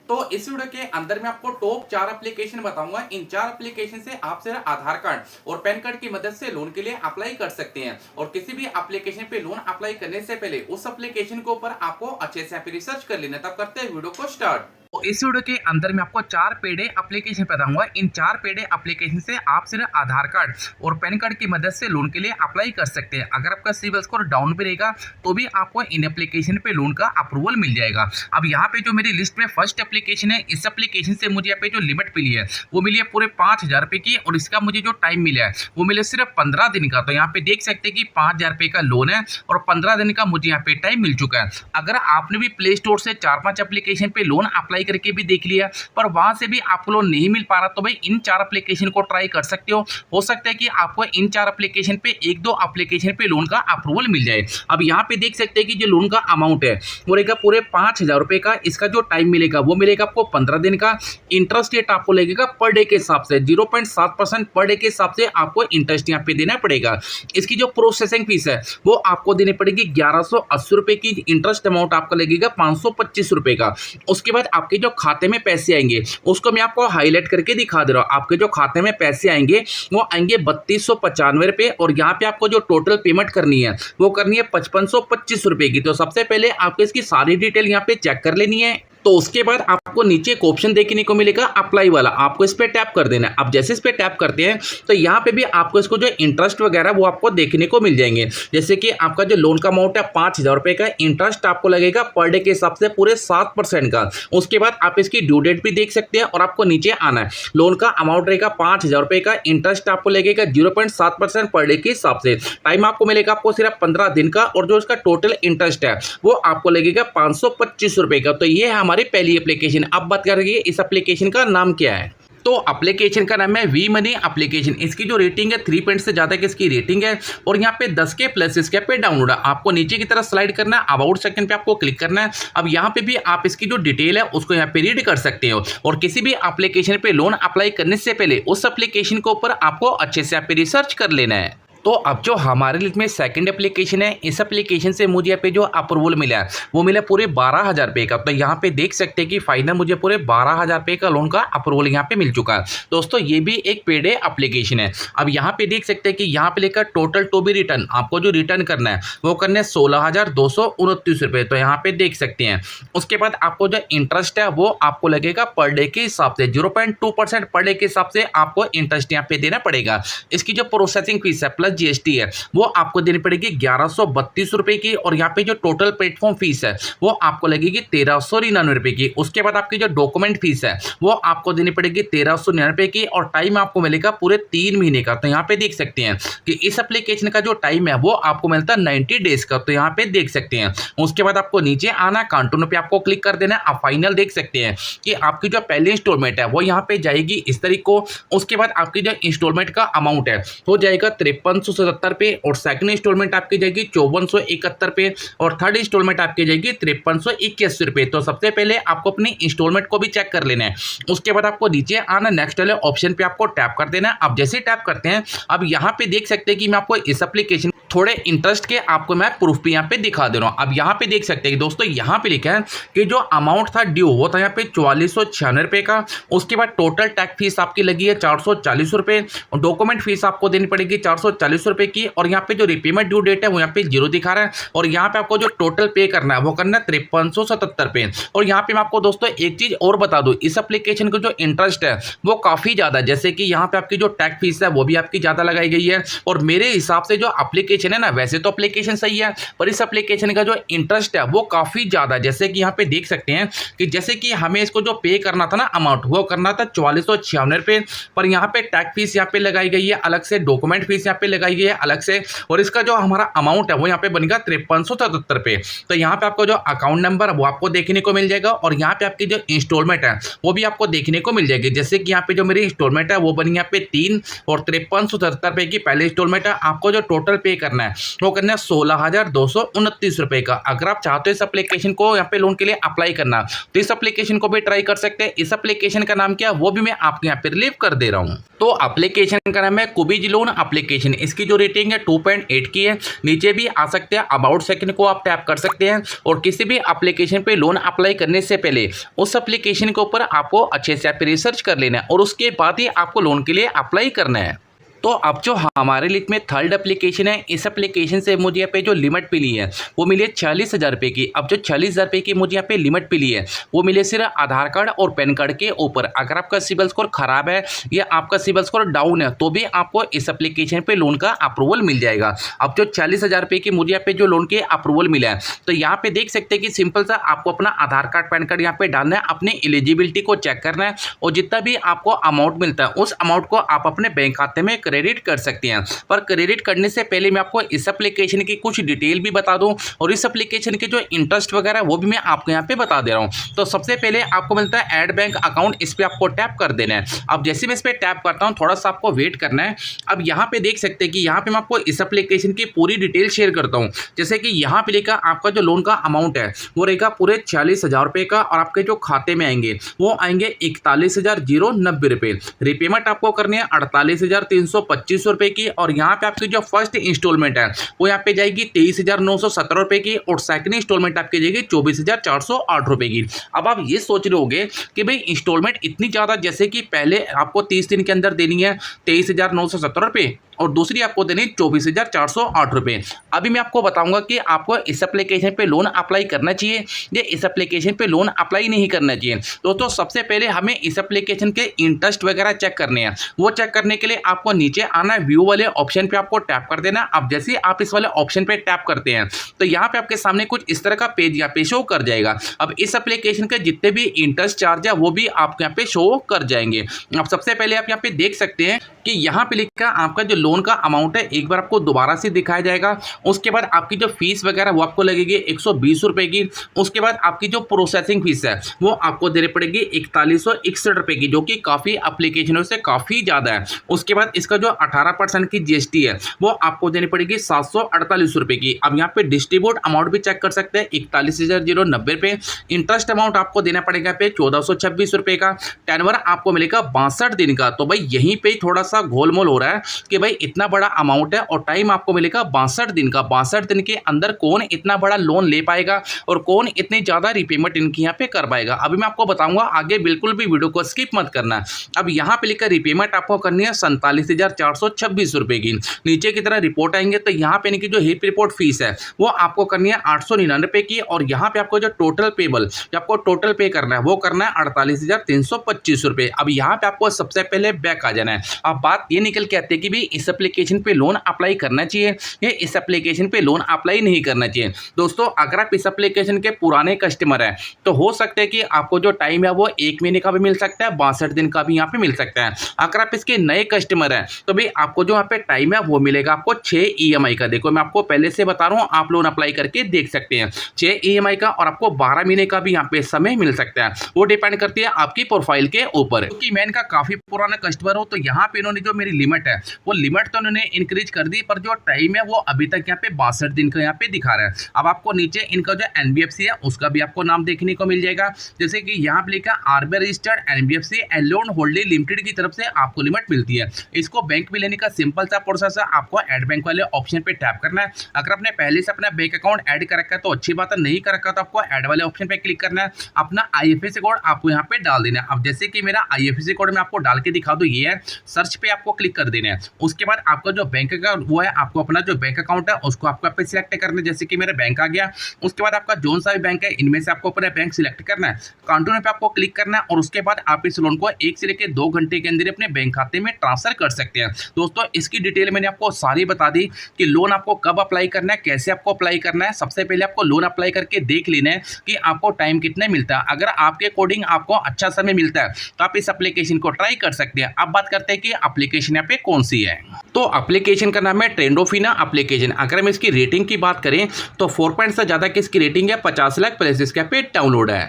तो इस वीडियो के अंदर मैं आपको टॉप 4 एप्लीकेशन बताऊंगा। इन 4 एप्लीकेशन से आप सिर्फ आधार कार्ड और पैन कार्ड की मदद से लोन के लिए अप्लाई कर सकते हैं। और किसी भी एप्लीकेशन पे लोन अप्लाई करने से पहले उस एप्लीकेशन के ऊपर आपको अच्छे से रिसर्च कर लेना। तब करते हैं वीडियो को स्टार्ट। तो इस वीडियो के अंदर मैं आपको 4 पेड एप्लीकेशन बताऊंगा। इन 4 पेड एप्लीकेशन से आप सिर्फ आधार कार्ड और पैन कार्ड की मदद से लोन के लिए अप्लाई कर सकते हैं। अगर आपका सिविल स्कोर डाउन भी रहेगा तो भी आपको इन एप्लीकेशन पे लोन का अप्रूवल मिल जाएगा। अब यहाँ पे जो मेरी लिस्ट में फर्स्ट एप्लीकेशन है, इस एप्लीकेशन से मुझे यहाँ पे जो लिमिट मिली है वो मिली है पूरे 5,000 रुपए की, और इसका मुझे जो टाइम मिला है वो मिले सिर्फ 15 दिन का। तो यहाँ पे देख सकते हैं कि 5,000 रुपए का लोन है और 15 दिन का मुझे यहाँ पे टाइम मिल चुका है। अगर आपने भी प्ले स्टोर से 4-5 एप्लीकेशन पे लोन अप्लाई करके भी देख लिया पर वहां से भी आपको लोन नहीं मिल पा रहा, तो भाई इन 4 एप्लीकेशन को ट्राई कर सकते हो सकता है कि आपको इन 4 एप्लीकेशन पे 1-2 एप्लीकेशन पे लोन का अप्रूवल मिल जाए। अब यहाँ पे देख सकते हैं कि जो लोन का अमाउंट है वो रहेगा पूरे 5,000 रुपए का। इसका जो टाइम मिलेगा वो मिलेगा आपको 15 दिन का। इंटरेस्ट रेट आपको लगेगा पर डे के हिसाब से 0.7% पर डे के हिसाब से आपको इंटरेस्ट यहाँ पे देना पड़ेगा। इसकी जो प्रोसेसिंग फीस है वो आपको देनी पड़ेगी 1,180 रुपए की। इंटरेस्ट अमाउंट आपका लगेगा 525 रुपए का। उसके बाद आपके जो खाते में पैसे आएंगे उसको मैं आपको हाईलाइट करके दिखा दे रहा हूं। आपके जो खाते में पैसे आएंगे वो आएंगे 3295 रुपए, और यहाँ पे आपको जो टोटल पेमेंट करनी है वो करनी है 5525 रुपए की। तो सबसे पहले आपको इसकी सारी डिटेल यहाँ पे चेक कर लेनी है। तो उसके बाद आपको नीचे एक ऑप्शन देखने को मिलेगा अप्लाई वाला, आपको इस पे टैप कर देना है। अब जैसे इस पे टैप करते हैं तो यहाँ पे भी आपको इसको जो इंटरेस्ट वगैरह वो आपको देखने को मिल जाएंगे। जैसे कि आपका जो लोन का अमाउंट है 5,000 रुपए का, इंटरेस्ट आपको लगेगा पर डे के हिसाब से पूरे 7% का। उसके बाद आप इसकी ड्यू डेट भी देख सकते हैं, और आपको नीचे आना है। लोन का अमाउंट रहेगा 5,000 रुपए का, इंटरेस्ट आपको लगेगा 0.7% पर डे के हिसाब से। टाइम आपको मिलेगा आपको सिर्फ 15 दिन का, और जो इसका टोटल इंटरेस्ट है वो आपको लगेगा 525 रुपए का। तो ये हमारी पहली एप्लीकेशन। अब बात करेंगे इस एप्लीकेशन का नाम क्या है। तो एप्लीकेशन का नाम है वी मनी एप्लीकेशन। इसकी जो रेटिंग है 3 पॉइंट से ज्यादा की इसकी रेटिंग है, और यहाँ पे 10 के प्लस इसके पे डाउनलोड है। आपको नीचे की तरफ स्लाइड करना है, अबाउट सेक्शन पे आपको क्लिक करना है। अब यहाँ पे भी आप इसकी जो डिटेल है उसको यहाँ पे रीड कर सकते हो। और किसी भी एप्लीकेशन पे लोन अप्लाई करने से पहले उस एप्लीकेशन के ऊपर आपको अच्छे से यहाँ पे रिसर्च कर लेना है। तो अब जो हमारे लिस्ट में सेकंड एप्लीकेशन है, इस एप्लीकेशन से मुझे यहाँ पे जो अप्रूवल मिला है वो मिला पूरे 12,000 रुपए का। तो यहाँ पे देख सकते हैं कि फाइनल मुझे पूरे 12,000 रुपए का लोन का अप्रूवल यहाँ पे मिल चुका है। दोस्तों ये भी एक पेड एप्लीकेशन है। अब यहाँ पे देख सकते हैं कि यहाँ पे लेकर टोटल टू बी रिटर्न, आपको जो रिटर्न करना है वो करना है 16,229 रुपए। तो यहाँ पे देख सकते हैं। उसके बाद आपको जो इंटरेस्ट है वो आपको लगेगा पर डे के हिसाब से 0.2% पर डे के हिसाब से आपको इंटरेस्ट यहाँ पे देना पड़ेगा। इसकी जो प्रोसेसिंग फीस है प्लस जीएसटी है वो आपको देनी पड़ेगी 1,132 रुपए की, और यहाँ पे जो टोटल प्लेटफॉर्म फीस है वो आपको लगेगी 1,399 रुपए की। उसके बाद आपकी जो डॉक्यूमेंट फीस है वो आपको देनी पड़ेगी 1,399 रुपए की, और टाइम आपको मिलेगा पूरे 3 महीने का। तो यहाँ पे देख सकते हैं कि इस एप्लीकेशन का जो टाइम है वो आपको मिलता है 90 डेज का। तो यहाँ पे देख सकते हैं। उसके बाद आपको नीचे आना, कंटिन्यू पे आपको क्लिक कर देना। आप फाइनल देख सकते हैं कि आपकी जो पहली इंस्टॉलमेंट है वो यहाँ पे जाएगी इस तारीख को। उसके बाद आपकी जो इंस्टॉलमेंट का अमाउंट है वो जाएगा 5377 पे, और सेकंड इंस्टॉलमेंट आपकी जाएगी 5471 पे, और थर्ड इंस्टॉलमेंट आपकी जाएगी 5381 रुपए। तो सबसे पहले आपको अपनी इंस्टॉलमेंट को भी चेक कर लेना है। उसके बाद आपको नीचे आना, नेक्स्ट वाले ऑप्शन पे आपको टैप कर देना है। अब जैसे टैप करते हैं, अब यहाँ पे देख सकते हैं कि मैं आपको इस एप्लीकेशन थोड़े इंटरेस्ट के आपको मैं प्रूफ भी यहाँ पे दिखा दे रहा हूँ। अब यहाँ पे देख सकते हैं दोस्तों, यहाँ पे लिखा है कि जो अमाउंट था ड्यू वो था यहाँ पे 4496 रुपए का। उसके बाद टोटल टैक्स फीस आपकी लगी है 440 रुपए, और डॉक्यूमेंट फीस आपको देनी पड़ेगी 440 रुपए की, और यहाँ पे जो रिपेमेंट ड्यू डेट है वो यहाँ पे 0 दिखा रहा है, और यहाँ पे आपको जो टोटल पे करना है वो करना है 5377 पे। और यहाँ पे मैं आपको दोस्तों एक चीज और बता दूं, इस एप्लीकेशन का जो इंटरेस्ट है वो काफी ज्यादा है। जैसे कि यहाँ पे आपकी जो टैक्स फीस है वो भी आपकी ज्यादा लगाई गई है, और मेरे हिसाब से जो एप्लीकेशन है ना, वैसे तो एप्लीकेशन सही है पर इस एप्लीकेशन का जो इंटरेस्ट है वो काफी ज्यादा। जैसे कि यहाँ पे देख सकते हैं कि जैसे कि हमें इसको जो पे करना था ना अमाउंट, वो करना था 4496 रुपए, पर यहाँ पे टैक्स फीस यहाँ पे लगाई गई है अलग से, डॉक्यूमेंट फीस यहाँ पे लगाई गई है अलग से, और इसका जो हमारा अमाउंट है वो यहाँ पे बनेगा 5377 पे। तो यहाँ पे आपको जो अकाउंट नंबर वो आपको देखने को मिल जाएगा, और यहाँ पे आपकी जो इंस्टॉलमेंट है वो भी आपको देखने को मिल जाएगी। जैसे कि यहाँ पे जो मेरी इंस्टॉलमेंट है वो बनी यहाँ पे 3, और 5377 रुपए की पहले इंस्टॉलमेंट है। आपको जो टोटल पे करना है, वो करना है 16,229 रुपए का। अगर आप चाहते हो इस एप्लीकेशन को यहाँ पे लोन के लिए अप्लाई करना, तो इस एप्लीकेशन को भी ट्राई कर सकते हैं। इस एप्लीकेशन का नाम क्या है वो भी मैं आपको यहाँ पे रिलीव कर दे रहा हूँ। तो एप्लीकेशन का नाम है कुबीज लोन एप्लीकेशन। इसकी जो रेटिंग है 2.8 की है। नीचे भी आ सकते हैं, अबाउट सेकंड को आप टैप कर सकते हैं और किसी भी एप्लीकेशन पे लोन अप्लाई करने से पहले उस एप्लीकेशन के ऊपर आपको अच्छे से रिसर्च कर लेना है और उसके बाद ही आपको लोन के लिए अप्लाई करना है। तो अब जो हमारे लिस्ट में थर्ड एप्लीकेशन है, इस एप्लीकेशन से मुझे यहाँ पे जो लिमिट मिली है वो मिली है 40,000 रुपये की। अब जो 40,000 रुपये की मुझे यहाँ पे लिमिट मिली है वो मिली सिर्फ आधार कार्ड और पैन कार्ड के ऊपर। अगर आपका सिबिल स्कोर खराब है या आपका सिबिल स्कोर डाउन है तो भी आपको इस एप्लीकेशन पे लोन का अप्रूवल मिल जाएगा। अब जो 40,000 रुपये की मुझे यहाँ पे जो लोन के अप्रूवल मिला है, तो यहाँ पे देख सकते हैं कि सिंपल सा आपको अपना आधार कार्ड पैन कार्ड यहाँ पे डालना है, अपनी एलिजिबिलिटी को चेक करना है और जितना भी आपको अमाउंट मिलता है उस अमाउंट को आप अपने बैंक खाते में क्रेडिट कर सकते हैं। पर क्रेडिट करने से पहले मैं आपको इस एप्लीकेशन की कुछ डिटेल भी बता दूं और इस एप्लीकेशन के जो इंटरेस्ट वगैरह वो भी मैं आपको यहाँ पे बता दे रहा हूं। तो सबसे पहले आपको मिलता है ऐड बैंक अकाउंट, इस पे आपको टैप कर देना है। अब जैसे मैं इस पे टैप करता हूं थोड़ा सा आपको वेट करना है। अब यहाँ पे देख सकते हैं कि यहाँ पे मैं आपको इस एप्लीकेशन की पूरी डिटेल शेयर करता हूँ। जैसे कि यहाँ पे लिखा आपका जो लोन का अमाउंट है वो रहेगा पूरे 40,000 रुपये का और आपके जो खाते में आएंगे वो आएंगे 41,090 रुपये। रिपेमेंट आपको करनी है 48,325 रुपए की और यहाँ पे आपकी जो फर्स्ट इंस्टॉलमेंट है वो यहाँ पे जाएगी 23,917 रुपए की और सेकंड इंस्टॉलमेंट आपकी जाएगी 24,408 रुपए की। अब आप ये सोच रहे होंगे कि भाई इंस्टॉलमेंट इतनी ज्यादा, जैसे कि पहले आपको 30 दिन के अंदर देनी है 23,917 रुपए और दूसरी आपको देनी 24,408 रुपए। अभी मैं आपको बताऊंगा कि आपको इस एप्लीकेशन पे लोन अप्लाई करना चाहिए या इस एप्लीकेशन पे लोन अप्लाई नहीं करना चाहिए। दोस्तों सबसे पहले हमें इस एप्लीकेशन के इंटरेस्ट वगैरह चेक करने हैं। वो चेक करने के लिए आपको नीचे आना है, व्यू वाले ऑप्शन पे आपको टैप कर देना। अब जैसे ही आप इस वाले ऑप्शन पे टैप करते हैं तो यहाँ पे आपके सामने कुछ इस तरह का पेज यहाँ पे शो कर जाएगा। अब इस एप्लीकेशन के जितने भी इंटरेस्ट चार्ज है वो भी आपको यहाँ पे शो कर जाएंगे। अब सबसे पहले आप यहाँ पे देख सकते हैं कि यहाँ पे लिखा आपका जो लोन का अमाउंट है एक बार आपको दोबारा से दिखाया जाएगा। उसके बाद आपकी जो फीस वगैरह वो आपको लगेगी 120 रुपए की। उसके बाद आपकी जो प्रोसेसिंग फीस है वो आपको देनी पड़ेगी 4161 रुपए की, जो कि काफ़ी एप्लीकेशनों से काफ़ी ज़्यादा है। उसके बाद इसका जो 18% की जीएसटी है वो आपको देनी पड़ेगी 748 रुपए की। अब यहाँ पे डिस्ट्रीब्यूट अमाउंट भी चेक कर सकते हैं 41,090 रुपये। इंटरेस्ट अमाउंट आपको देना पड़ेगा पे 1426 रुपए का। टेनवर आपको मिलेगा 62 दिन का। तो भाई यहीं पे थोड़ा सा गोलमोल हो रहा है कि भाई इतना बड़ा अमाउंट है और टाइम आपको मिलेगा 62 दिन का। 62 दिन के अंदर कौन इतना बड़ा लोन ले पाएगा और कौन इतनी ज्यादा रिपेमेंट इनकी यहाँ पे कर पाएगा, अभी मैं आपको बताऊंगा आगे। बिल्कुल भी वीडियो को स्किप मत करना। अब यहाँ पे लिखकर रिपेमेंट आपको करनी है 47,426 रुपए की। नीचे की तरह रिपोर्ट आएंगे तो यहाँ पे इनकी जो हिप रिपोर्ट फीस है वो आपको करनी है 899 की और यहाँ पे आपको जो टोटल पेबल आपको टोटल पे करना है वो करना है 48,325 रुपए। अब यहाँ पे आपको सबसे पहले बैक आ जाना है। अब बात ये निकल के आती है कि भी इस एप्लीकेशन पे लोन अप्लाई करना चाहिए या इस एप्लीकेशन पे लोन अप्लाई नहीं करना चाहिए। दोस्तों अगर आप इस एप्लीकेशन के पुराने कस्टमर हैं तो हो सकता है कि आपको जो टाइम है वो 1 महीने का भी मिल सकता है, 62 दिन का भी यहाँ पे मिल सकता है। अगर आप इसके नए कस्टमर हैं तो भाई आपको जो यहाँ पे टाइम है वो मिलेगा आपको 6 EMI का। देखो मैं आपको पहले से बता रहा हूँ, आप लोन अप्लाई करके देख सकते हैं 6 EMI का और आपको 12 महीने का भी यहाँ पे समय मिल सकता है। वो डिपेंड करती है आपकी प्रोफाइल के ऊपर। क्योंकि मैं इनका काफी पुराना कस्टमर हूँ तो यहाँ पे इन्होंने जो मेरी लिमिट है वो लिमिट तो उन्होंने इंक्रीज कर दी, पर जो टाइम है वो अभी तक यहाँ पे 62 दिन का यहाँ पे दिखा रहा है। अब आपको नीचे इनका जो NBFC है उसका भी आपको नाम देखने को मिल जाएगा। जैसे कि यहाँ पे लिखा RBI registered NBFC and loan holding limited की तरफ से आपको लिमिट मिलती है। इसको बैंक में लेने का सिंपल सा प्रोसेस है, आपको ऐड बैंक वाले ऑप्शन पे टैप करना है। अगर आपने पहले से अपना बैंक अकाउंट ऐड कर रखा है तो अच्छी बात है, नहीं कर रखा तो आपको ऐड वाले ऑप्शन पे क्लिक करना है। अपना IFSC कोड आपको यहाँ पे डाल देना है। अब जैसे कि मेरा IFSC कोड मैं आपको डाल के दिखा दूं, ये है, सर्च पे आपको क्लिक कर देना है। उसके बाद आपका जो बैंक का वो है आपको अपना जो बैंक अकाउंट है उसको आपको पे सिलेक्ट करना है। जैसे कि मेरा बैंक आ गया। उसके बाद आपका जोन सा भी बैंक है इनमें से आपको अपना बैंक सिलेक्ट करना है, कंटिन्यू पे आपको क्लिक करना है और उसके बाद आप इस लोन को 1 से लेकर 2 घंटे के अंदर अपने बैंक खाते में ट्रांसफर कर सकते हैं। दोस्तों इसकी डिटेल मैंने आपको सारी बता दी कि लोन आपको कब अप्लाई करना है, कैसे आपको अप्लाई करना है। सबसे पहले आपको लोन अप्लाई करके देख लेना है कि आपको टाइम कितना मिलता है। अगर आपके अकॉर्डिंग आपको अच्छा समय मिलता है तो आप इस एप्लीकेशन को ट्राई कर सकते हैं। अब बात करते हैं कि एप्लीकेशन यहाँ पे कौन सी है। तो एप्लीकेशन का नाम है ट्रेंडोफिना एप्लीकेशन। अगर हम इसकी रेटिंग की बात करें तो 4 पॉइंट से ज्यादा की इसकी रेटिंग है, 50 लाख प्लस इसके पे डाउनलोड है।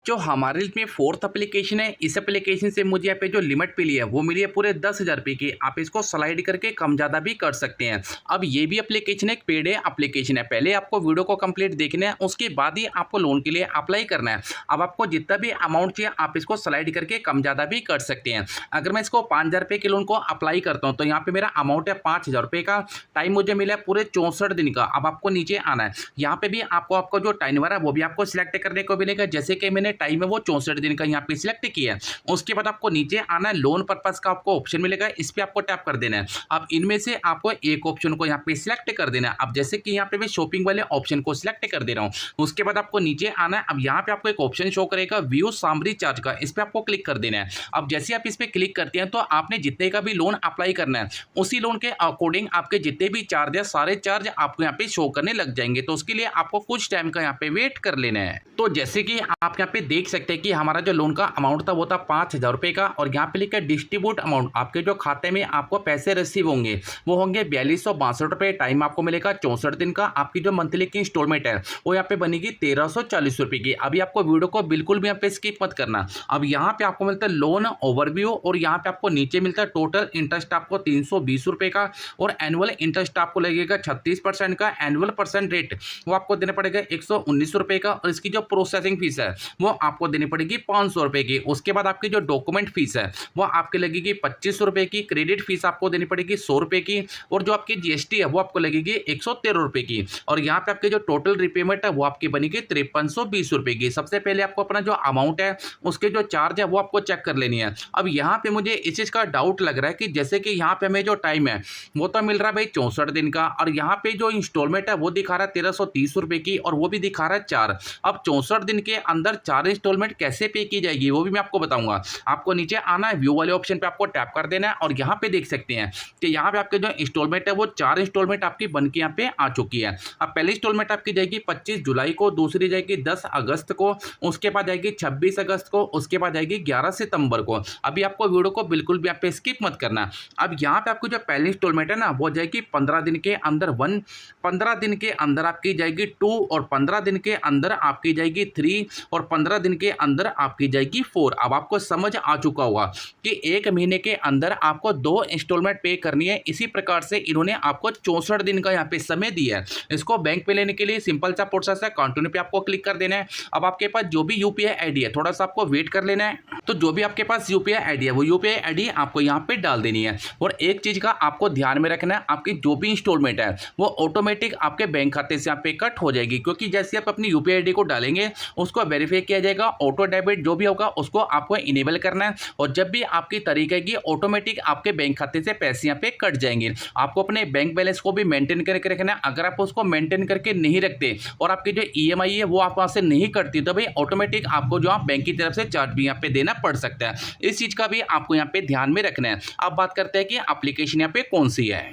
जो हमारे लिए फोर्थ एप्लीकेशन है, इस एप्लीकेशन से मुझे यहाँ पे जो लिमिट मिली है वो मिली है पूरे 10,000 रुपये की। आप इसको स्लाइड करके कम ज़्यादा भी कर सकते हैं। अब ये भी एप्लीकेशन एक पेड एप्लीकेशन है। पहले आपको वीडियो को कंप्लीट देखना है, उसके बाद ही आपको लोन के लिए अप्लाई करना है। अब आपको जितना भी अमाउंट चाहिए आप इसको स्लाइड करके कम ज़्यादा भी कर सकते हैं। अगर मैं इसको 5,000 रुपये के लोन को अप्लाई करता हूँ तो यहाँ पे मेरा अमाउंट है 5,000 रुपये का। टाइम मुझे मिला है पूरे 64 दिन का। अब आपको नीचे आना है, यहाँ पे भी आपको जो टाइमर है वो भी आपको सिलेक्ट करने को मिलेगा। जैसे कि मैंने टाइम है वो 64 दिन का यहाँ पे सिलेक्ट किया है। उसके बाद आपको नीचे आना है, लोन पर्पस का आपको ऑप्शन मिलेगा, इस पे आपको टैप कर देना है। अब इनमें से आपको एक ऑप्शन को यहाँ पे सिलेक्ट कर देना है। अब जैसे कि यहाँ पे मैं शॉपिंग वाले ऑप्शन को सिलेक्ट कर दे रहा हूँ। उसके बाद आपको नीचे आना है। अब यहाँ पे आपको एक ऑप्शन शो करेगा व्यू सामरी चार्ज का, इस पे आपको क्लिक कर देना है। अब जैसे आप इस पे क्लिक करते हैं तो आपने जितने का भी लोन अप्लाई करना है उसी लोन के अकॉर्डिंग आपके जितने भी चार्ज है सारे चार्ज आपको यहाँ पे शो करने लग जाएंगे। तो उसके लिए आपको कुछ टाइम का यहाँ पे वेट कर लेना है। तो जैसे कि आप यहाँ पे देख सकते हैं कि हमारा जो लोन का अमाउंट था वो था 5,000 रुपये का, और यहाँ पे लिखा है डिस्ट्रीब्यूट अमाउंट। आपके जो खाते में आपको पैसे रिसीव होंगे वो होंगे 4262 रुपये। टाइम आपको मिलेगा 64 दिन का। आपकी जो मंथली की इंस्टॉलमेंट है वो यहाँ पे बनेगी 1340 रुपये की। अभी आपको वीडियो को बिल्कुल भी यहाँ पे स्किप मत करना। अब यहाँ पे आपको मिलता है लोन ओवरव्यू, और यहाँ पे आपको नीचे मिलता है टोटल इंटरेस्ट आपको 320 रुपये का, और एनुअल इंटरेस्ट आपको लगेगा 36% का। एनुअल परसेंट रेट वो आपको देना पड़ेगा 119 रुपये का, और इसकी जो प्रोसेसिंग फीस है वो आपको देनी पड़ेगी 500 रुपये की। उसके बाद आपकी जो डॉक्यूमेंट फीस है वो आपके लगेगी 25 रुपये की। क्रेडिट फीस आपको देनी पड़ेगी 100 रुपये की, और जो आपकी जीएसटी है वो आपको लगेगी 113 रुपये की। और यहाँ पे आपके जो टोटल रिपेमेंट है वो आपकी बनेगी 5320 रुपये की। सबसे पहले आपको अपना जो अमाउंट है उसके जो चार्ज है वो आपको चेक कर लेनी है। अब यहाँ पे मुझे इस चीज़ का डाउट लग रहा है कि जैसे कि यहाँ पे हमें जो टाइम है वो तो मिल रहा है भाई 64 दिन का, और यहाँ पे जो इंस्टॉलमेंट है वो दिखा रहा है 1330 रुपये की, और वो भी दिखा रहा है 4। अब 64 दिन के अंदर 4 इंस्टॉलमेंट कैसे पे की जाएगी वो भी मैं आपको बताऊंगा। आपको नीचे आना है, व्यू वाले ऑप्शन पे आपको टैप कर देना है, और यहाँ पे देख सकते हैं कि यहाँ पे आपके जो इंस्टॉलमेंट है वो 4 इंस्टॉलमेंट आपकी बन के यहाँ पे आ चुकी है। अब पहली इंस्टॉलमेंट आपकी जाएगी 25 जुलाई को, दूसरी जाएगी 10 अगस्त को, उसके बाद जाएगी 26 अगस्त को, उसके बाद जाएगी 11 सितंबर को। अभी आपको वीडियो को बिल्कुल भी यहाँ पे स्किप मत करना। अब यहाँ पे आपको जो पहली इंस्टॉलमेंट है ना वो जाएगी 15 दिन के अंदर 1, 15 दिन के अंदर आपकी जाएगी 2, और 15 दिन के अंदर आपकी जाएगी 3, और 15 दिन के अंदर आपकी जाएगी 4। अब आपको समझ आ चुका होगा कि 1 महीने के अंदर आपको 2 इंस्टॉलमेंट पे करनी है। इसी प्रकार से इन्होंने आपको 64 दिन का यहाँ पे समय दिया है। इसको बैंक पे लेने के लिए सिंपल सा प्रोसेस है, कंटिन्यू पे आपको क्लिक कर देना है। अब आपके पास जो भी यूपीआई आईडी है थोड़ा सा आपको वेट कर लेना है। तो जो भी आपके पास यूपीआई आईडी है वो यूपीआई आईडी आपको यहाँ पे डाल देनी है। और एक चीज का आपको ध्यान में रखना है, आपकी जो भी इंस्टॉलमेंट है वो ऑटोमेटिक आपके बैंक खाते से यहाँ पे कट हो जाएगी, क्योंकि जैसे आप अपनी यूपीआई आईडी को डालेंगे उसको वेरीफाई किया जाएगा। ऑटो डेबिट जो भी होगा उसको आपको इनेबल करना है, और जब भी आपकी तरीके की ऑटोमेटिक आपके बैंक खाते से पैसे यहाँ पे कट जाएंगे। आपको अपने बैंक बैलेंस को भी मेंटेन करके रखना है। अगर आप उसको मेंटेन करके नहीं रखते और आपकी जो ईएमआई है वो आप वहाँ से नहीं कटती तो भाई ऑटोमेटिक आपको जो आप बैंक की तरफ से चार्ज भी यहाँ पे देना पड़ सकता है। इस चीज़ का भी आपको यहाँ पे ध्यान में रखना है। अब बात करते हैं कि एप्लीकेशन यहाँ पे कौन सी है।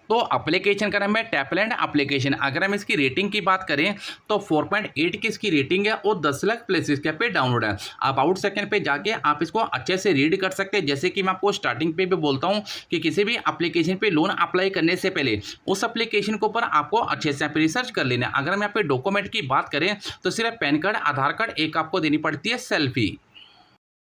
तो एप्लीकेशन का नाम है टैपलैंड एप्लीकेशन। अगर हम इसकी रेटिंग की बात करें तो 4.8 की इसकी रेटिंग है, और 10 लाख प्लेसेस के पे डाउनलोड है। अबाउट सेकंड पे जाके आप इसको अच्छे से रीड कर सकते हैं। जैसे कि मैं आपको स्टार्टिंग पे भी बोलता हूं कि किसी भी एप्लीकेशन पे लोन अप्लाई करने से पहले उस एप्लीकेशन के ऊपर आपको अच्छे से रिसर्च कर लेना है। अगर हम यहाँ पे डॉक्यूमेंट की बात करें तो सिर्फ पैन कार्ड, आधार कार्ड, एक आपको देनी पड़ती है सेल्फी।